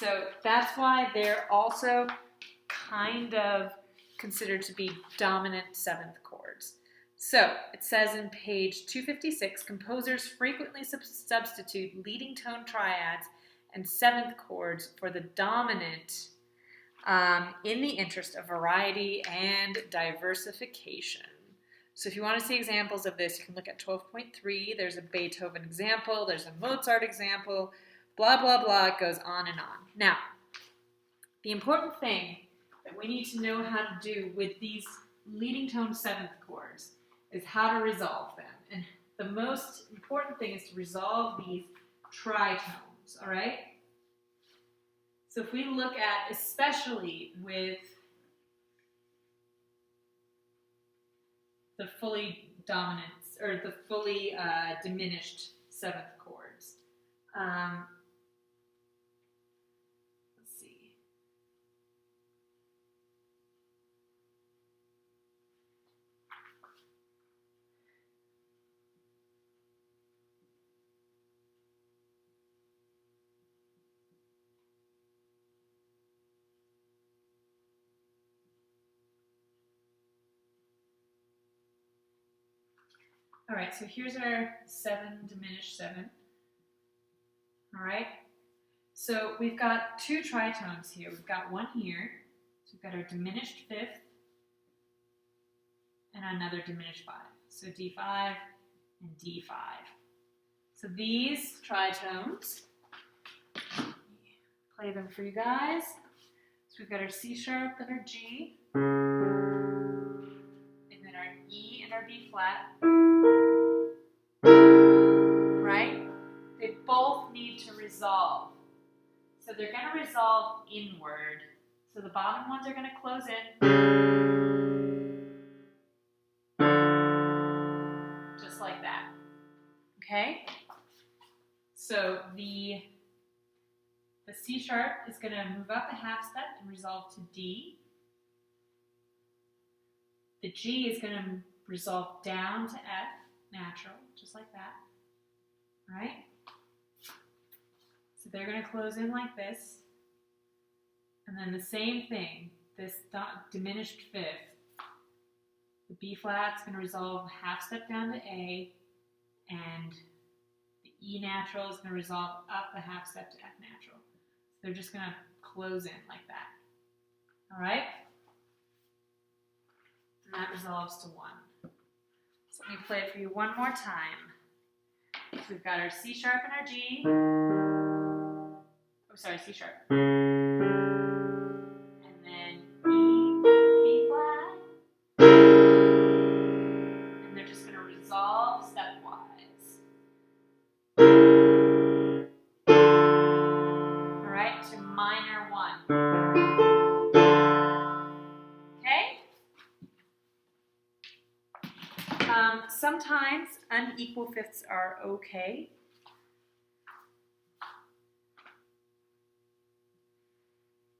So that's why they're also kind of considered to be dominant seventh chords. So it says in page 256, composers frequently substitute leading tone triads and seventh chords for the dominant in the interest of variety and diversification. So if you want to see examples of this, you can look at 12.3. There's a Beethoven example. There's a Mozart example. Blah, blah, blah. It goes on and on. Now, the important thing that we need to know how to do with these leading tone seventh chords is how to resolve them. And the most important thing is to resolve these tritones, all right? So if we look at, especially with the fully dominant, or the fully diminished seventh chords. Let's see. All right, so here's our 7 diminished 7. All right, so we've got two tritones here. We've got one here, so we've got our diminished 5th and another diminished 5. So D5 and D5. So these tritones, play them for you guys. So we've got our C sharp and our G, and then our E and our B flat. Right? They both need to resolve. So they're going to resolve inward. So the bottom ones are going to close in. Just like that. Okay? So the C sharp is going to move up a half step and resolve to D. The G is going to resolve down to F, natural, just like that. All right? So they're going to close in like this. And then the same thing, this diminished 5th. The B flat's going to resolve a half step down to A, and the E natural is going to resolve up a half step to F natural. So they're just going to close in like that. All right? And that resolves to 1. So let me play it for you one more time. So we've got our C sharp and our G. Oh, sorry, C sharp. And then E, B flat. And they're just going to resolve stepwise. All right, to minor 1. Okay? Sometimes unequal fifths are okay.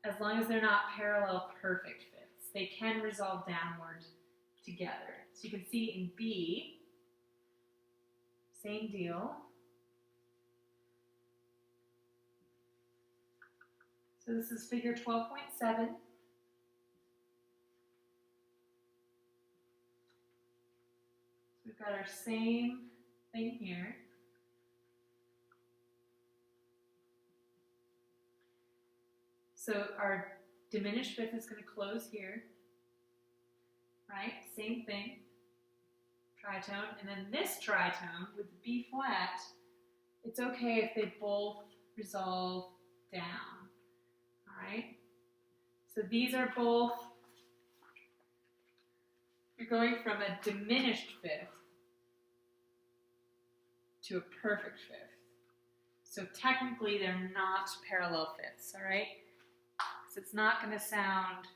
As long as they're not parallel perfect fifths. They can resolve downward together. So you can see in B, same deal. So this is figure 12.7. We've got our same thing here. So our diminished 5th is going to close here, right? Same thing, tritone. And then this tritone with the B flat, it's okay if they both resolve down, all right? So these are both, you're going from a diminished 5th to a perfect 5th. So technically they're not parallel fifths, all right? So it's not going to sound,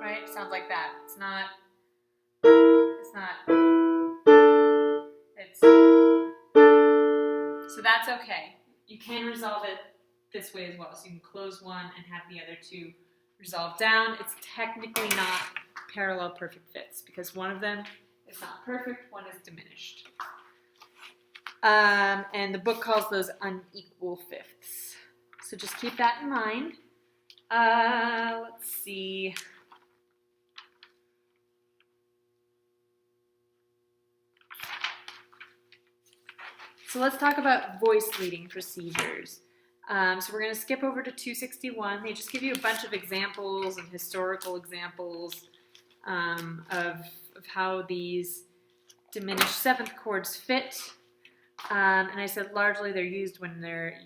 right? It sounds like that. It's not, so that's okay. You can resolve it this way as well. So you can close one and have the other two resolve down. It's technically not parallel perfect fifths because one of them is not perfect, one is diminished. And the book calls those unequal fifths. So just keep that in mind. Let's see. So let's talk about voice leading procedures. So we're going to skip over to 261. They just give you a bunch of examples and historical examples of how these diminished seventh chords fit. And I said largely they're used when they're,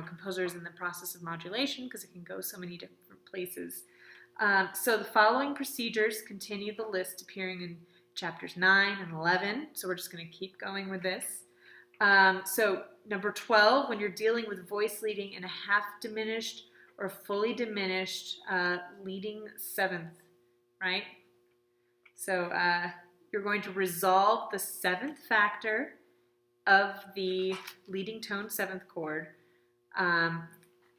composers in the process of modulation because it can go so many different places. So the following procedures continue the list appearing in chapters 9 and 11. So we're just going to keep going with this. So number 12, when you're dealing with voice leading in a half diminished or fully diminished leading seventh, right? So you're going to resolve the seventh factor of the leading tone seventh chord,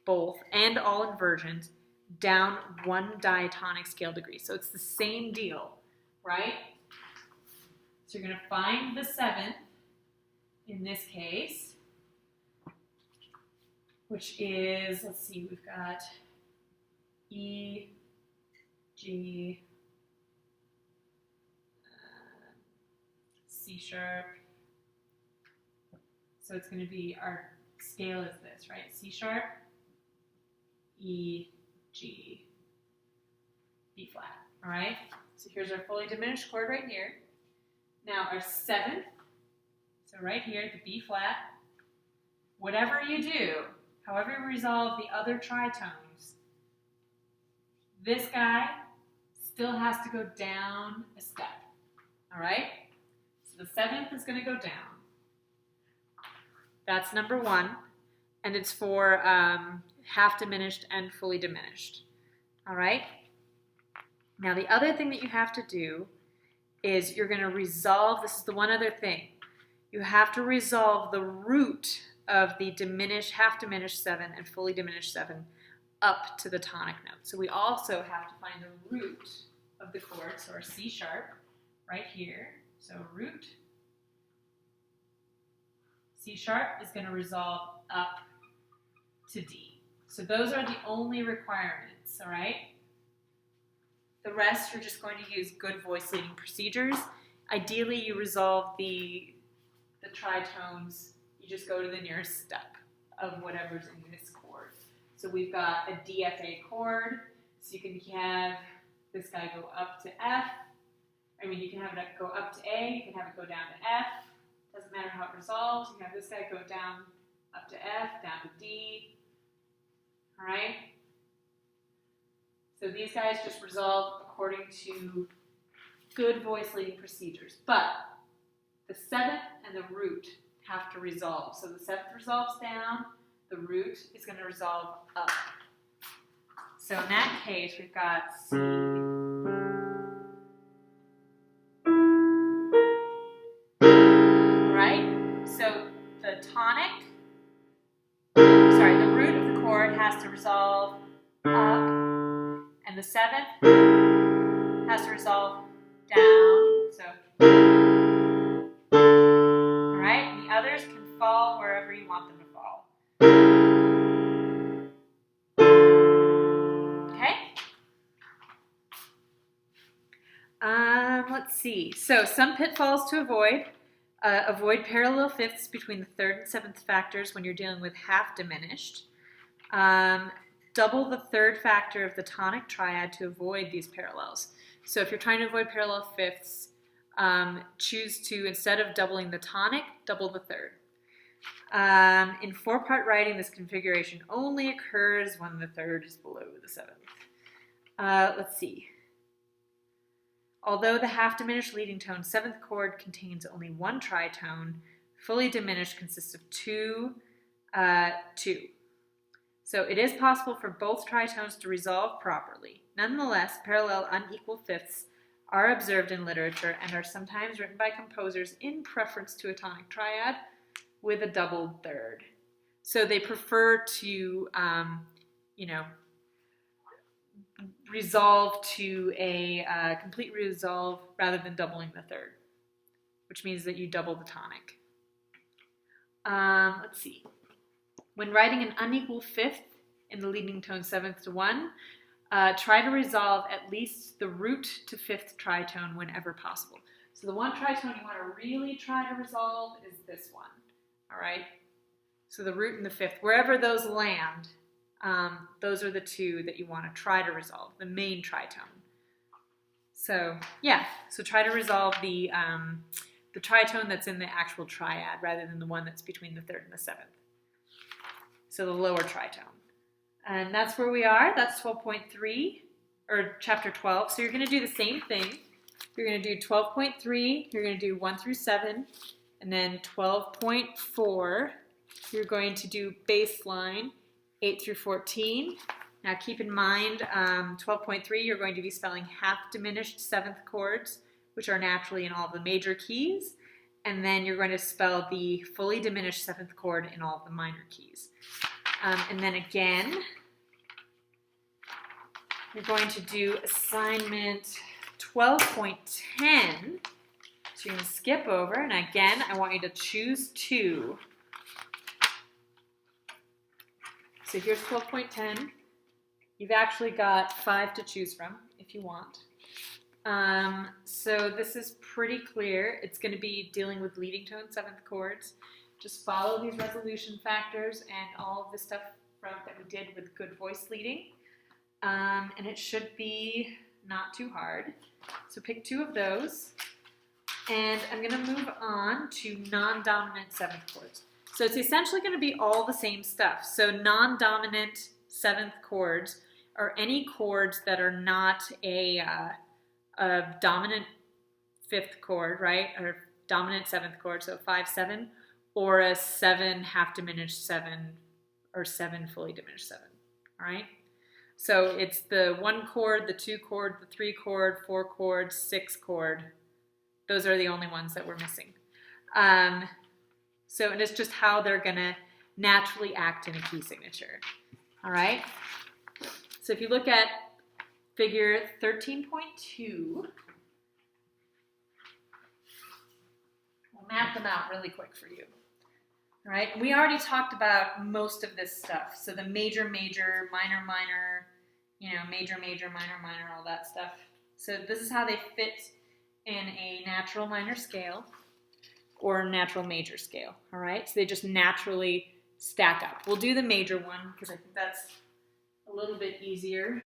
both and all inversions, down one diatonic scale degree. So it's the same deal, right? So you're going to find the seventh in this case, which is, let's see, we've got E, G, C sharp. So it's going to be, our scale is this, right? C sharp, E, G, B flat, all right? So here's our fully diminished chord right here. Now our seventh, so right here, the B flat, whatever you do, however you resolve the other tritones, this guy still has to go down a step, all right? So the seventh is going to go down. That's number one, and it's for half diminished and fully diminished, all right? Now the other thing that you have to do is you're going to resolve, this is the one other thing, you have to resolve the root of the diminished, half diminished 7 and fully diminished 7 up to the tonic note. So we also have to find the root of the chord, so our C sharp right here. So root, C sharp is going to resolve up to D. So those are the only requirements, all right? The rest, you're just going to use good voice leading procedures. Ideally, you resolve the tritones. You just go to the nearest step of whatever's in this chord. So we've got a DFA chord. So you can have this guy go up to F. I mean, you can have it go up to A. You can have it go down to F. Doesn't matter how it resolves. You can have this guy go down up to F, down to D. All right? So these guys just resolve according to good voice leading procedures. But the seventh and the root have to resolve. So the seventh resolves down, the root is going to resolve up. So in that case, we've got C. Right? So the tonic, sorry, the root of the chord has to resolve up, and the seventh has to resolve down. So, all right, the others can fall wherever you want them to fall. Okay? Let's see. So some pitfalls to avoid. Avoid parallel fifths between the third and seventh factors when you're dealing with half diminished. Double the third factor of the tonic triad to avoid these parallels. So if you're trying to avoid parallel fifths, choose to, instead of doubling the tonic, double the third. In four-part writing, this configuration only occurs when the third is below the seventh. Let's see. Although the half-diminished leading tone seventh chord contains only one tritone, fully diminished consists of two. So it is possible for both tritones to resolve properly. Nonetheless, parallel unequal fifths are observed in literature and are sometimes written by composers in preference to a tonic triad with a doubled third. So they prefer to, resolve to a complete resolve rather than doubling the third, which means that you double the tonic. Let's see. When writing an unequal fifth in the leading tone seventh to one, try to resolve at least the root to fifth tritone whenever possible. So the one tritone you want to really try to resolve is this one, all right? So the root and the fifth, wherever those land, those are the two that you want to try to resolve, the main tritone. So yeah, so try to resolve the tritone that's in the actual triad rather than the one that's between the third and the seventh. So the lower tritone. And that's where we are. That's 12.3, or chapter 12. So you're going to do the same thing. You're going to do 12.3, you're going to do 1 through 7, and then 12.4, you're going to do baseline 8 through 14. Now keep in mind, 12.3, you're going to be spelling half diminished seventh chords, which are naturally in all the major keys, and then you're going to spell the fully diminished seventh chord in all of the minor keys. And then again, you're going to do assignment 12.10. So you're going to skip over, and again, I want you to choose 2. So here's 12.10. You've actually got 5 to choose from if you want. So this is pretty clear. It's going to be dealing with leading tone seventh chords. Just follow these resolution factors and all of the stuff that we did with good voice leading. And it should be not too hard. So pick 2 of those. And I'm going to move on to non-dominant seventh chords. So it's essentially going to be all the same stuff. So non-dominant seventh chords are any chords that are not a dominant fifth chord, right? Or dominant seventh chord, so 5, 7, or a 7 half diminished 7, or 7 fully diminished 7, all right? So it's the 1 chord, the 2 chord, the 3 chord, 4 chord, 6 chord. Those are the only ones that we're missing. And it's just how they're going to naturally act in a key signature. All right? So if you look at figure 13.2, we'll map them out really quick for you. All right? We already talked about most of this stuff. So the major, major, minor, minor, major, major, minor, minor, all that stuff. So this is how they fit in a natural minor scale or natural major scale, all right? So they just naturally stack up. We'll do the major one because I think that's a little bit easier.